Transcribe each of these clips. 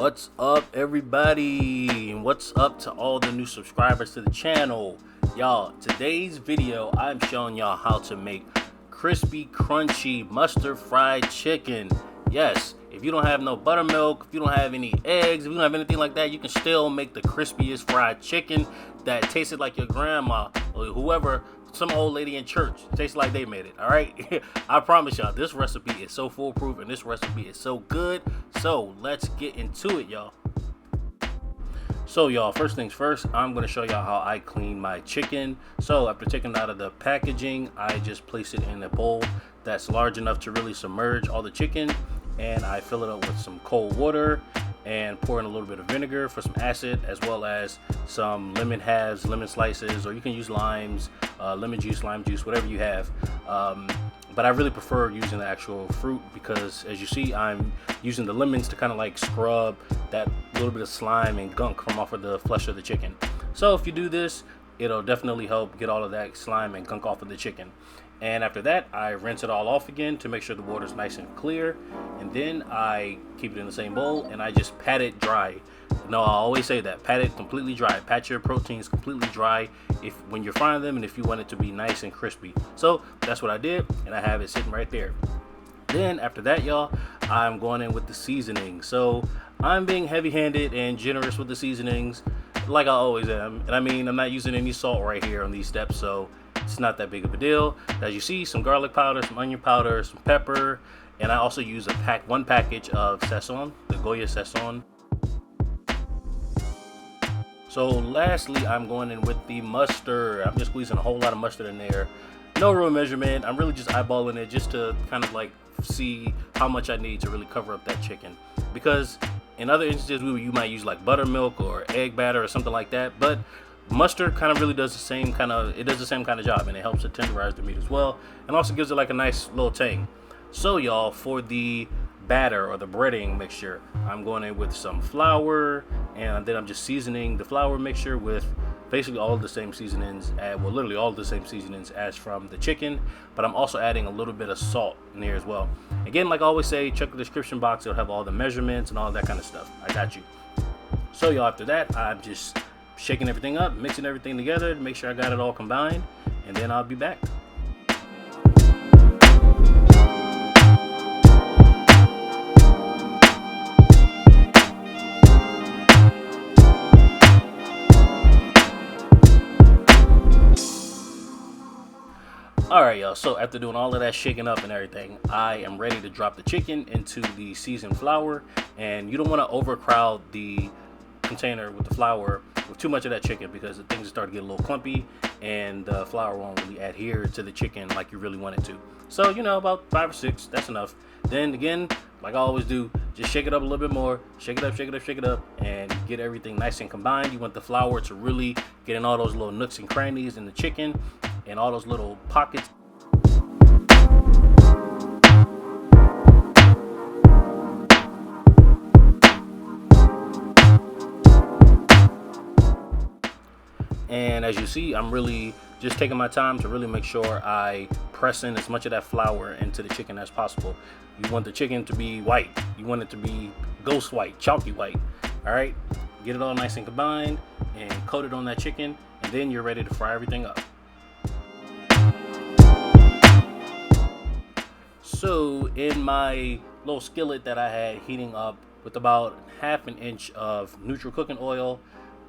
What's up, everybody? What's up to all the new subscribers to the channel? Y'all, today's video, I'm showing y'all how to make crispy, crunchy mustard fried chicken. Yes, if you don't have no buttermilk, if you don't have any eggs, if you don't have anything like that, you can still make the crispiest fried chicken that tasted like your grandma or whoever, some old lady in church. Tastes like they made it, all right? I promise y'all, this recipe is so foolproof and this recipe is so good. So let's get into it, y'all. So y'all, first things first, I'm going to show y'all how I clean my chicken. So after taking it out of the packaging, I just place it in a bowl that's large enough to really submerge all the chicken, and I fill it up with some cold water and pour in a little bit of vinegar for some acid, as well as some lemon halves, lemon slices, or you can use limes, lemon juice, lime juice, whatever you have. But I really prefer using the actual fruit because, as you see, I'm using the lemons to kind of like scrub that little bit of slime and gunk from off of the flesh of the chicken. So if you do this, it'll definitely help get all of that slime and gunk off of the chicken. And after that, I rinse it all off again to make sure the water's nice and clear. And then I keep it in the same bowl and I just pat it dry. No, I always say that, pat it completely dry. Pat your proteins completely dry when you're frying them and if you want it to be nice and crispy. So that's what I did, and I have it sitting right there. Then after that, y'all, I'm going in with the seasoning. So I'm being heavy-handed and generous with the seasonings like I always am. And I mean, I'm not using any salt right here on these steps, so it's not that big of a deal. As you see, some garlic powder, some onion powder, some pepper, and I also use one package of Sazon, the Goya Sazon. So lastly, I'm going in with the mustard. I'm just squeezing a whole lot of mustard in there. No real measurement. I'm really just eyeballing it just to kind of like see how much I need to really cover up that chicken. Because in other instances, you might use like buttermilk or egg batter or something like that. But mustard kind of really does the same kind of job, and it helps to tenderize the meat as well, and also gives it like a nice little tang. So y'all, for the batter or the breading mixture, I'm going in with some flour, and then I'm just seasoning the flour mixture with basically all of the same seasonings, literally all of the same seasonings as from the chicken, but I'm also adding a little bit of salt in here as well. Again, like I always say, check the description box. It'll have all the measurements and all that kind of stuff. I got you. So y'all, after that, I'm just shaking everything up, mixing everything together to make sure I got it all combined, and then I'll be back. Alright y'all, so after doing all of that shaking up and everything, I am ready to drop the chicken into the seasoned flour. And you don't want to overcrowd the container with the flour with too much of that chicken, because the things start to get a little clumpy and the flour won't really adhere to the chicken like you really want it to. So, you know, about 5 or 6, that's enough. Then again, like I always do, just shake it up a little bit more, shake it up, and get everything nice and combined. You want the flour to really get in all those little nooks and crannies in the chicken and all those little pockets. And as you see, I'm really just taking my time to really make sure I press in as much of that flour into the chicken as possible. You want the chicken to be white. You want it to be ghost white, chalky white. All right, get it all nice and combined and coat it on that chicken, and then you're ready to fry everything up. So in my little skillet that I had heating up with about ½ an inch of neutral cooking oil,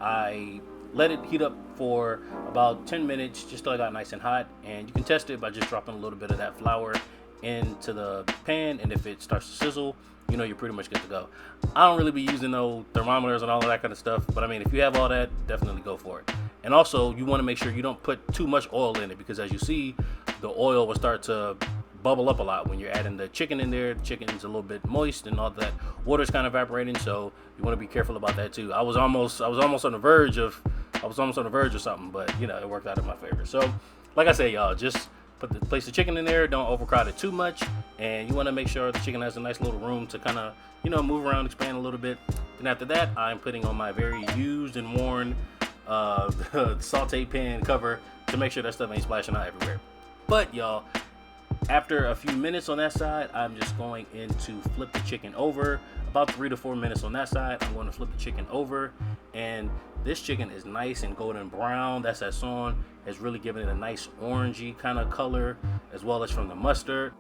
I let it heat up for about 10 minutes just till it got nice and hot. And you can test it by just dropping a little bit of that flour into the pan, and if it starts to sizzle, you know you're pretty much good to go. I don't really be using no thermometers and all of that kind of stuff, but I mean, if you have all that, definitely go for it. And also, you want to make sure you don't put too much oil in it, because as you see, the oil will start to bubble up a lot when you're adding the chicken in there. The chicken's a little bit moist and all that water's kind of evaporating, so you want to be careful about that too. I was almost on the verge of something, but you know, it worked out in my favor. So like I say, y'all, just place the chicken in there, don't overcrowd it too much, and you want to make sure the chicken has a nice little room to kind of, you know, move around, expand a little bit. And after that, I'm putting on my very used and worn saute pan cover to make sure that stuff ain't splashing out everywhere. But y'all, After a few minutes on that side, I'm just going in to flip the chicken over about 3 to 4 minutes on that side. I'm going to flip the chicken over, and this chicken is nice and golden brown. That Sazon has really given it a nice orangey kind of color, as well as from the mustard.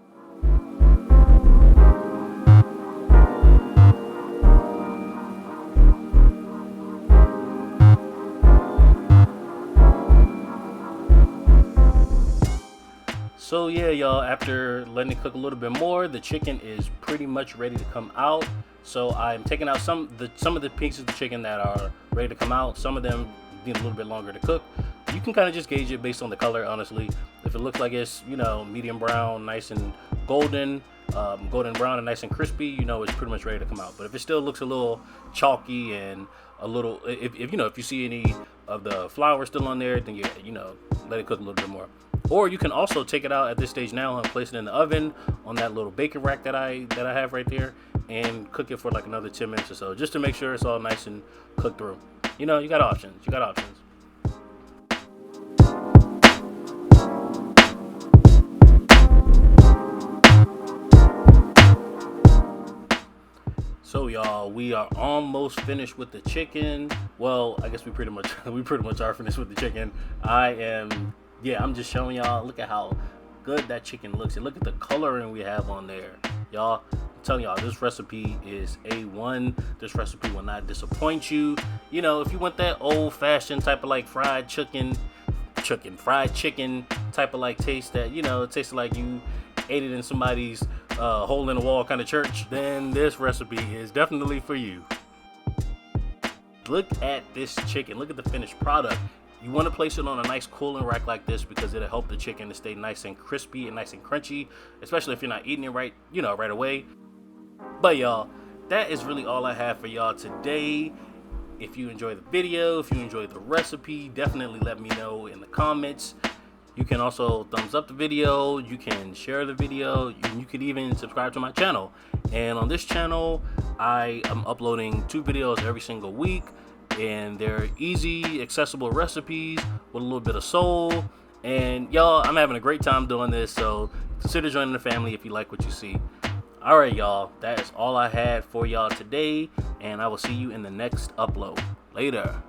So yeah, y'all, after letting it cook a little bit more, the chicken is pretty much ready to come out. So I'm taking out some of the pieces of the chicken that are ready to come out. Some of them need a little bit longer to cook. You can kind of just gauge it based on the color, honestly. If it looks like it's, medium brown, nice and golden, golden brown and nice and crispy, it's pretty much ready to come out. But if it still looks a little chalky and a little, if you see any of the flour still on there, then let it cook a little bit more. Or you can also take it out at this stage now and place it in the oven on that little baking rack that I have right there, and cook it for like another 10 minutes or so, just to make sure it's all nice and cooked through. You got options. You got options. So y'all, we are almost finished with the chicken. Well, I guess we pretty much are finished with the chicken. I'm just showing y'all, look at how good that chicken looks, and look at the coloring we have on there. Y'all, I'm telling y'all, this recipe is A1. This recipe will not disappoint you. If you want that old-fashioned type of like fried chicken type of like taste that, it tastes like you ate it in somebody's hole in the wall kind of church, then this recipe is definitely for you. Look at this chicken. Look at the finished product. You want to place it on a nice cooling rack like this because it'll help the chicken to stay nice and crispy and nice and crunchy, especially if you're not eating it right away. But y'all, that is really all I have for y'all today. If you enjoyed the video, if you enjoyed the recipe, definitely let me know in the comments. You can also thumbs up the video, you can share the video, and you could even subscribe to my channel. And on this channel, I am uploading 2 videos every single week, and they're easy, accessible recipes with a little bit of soul. And y'all, I'm having a great time doing this, so consider joining the family if you like what you see. Alright y'all, that is all I had for y'all today, and I will see you in the next upload. Later.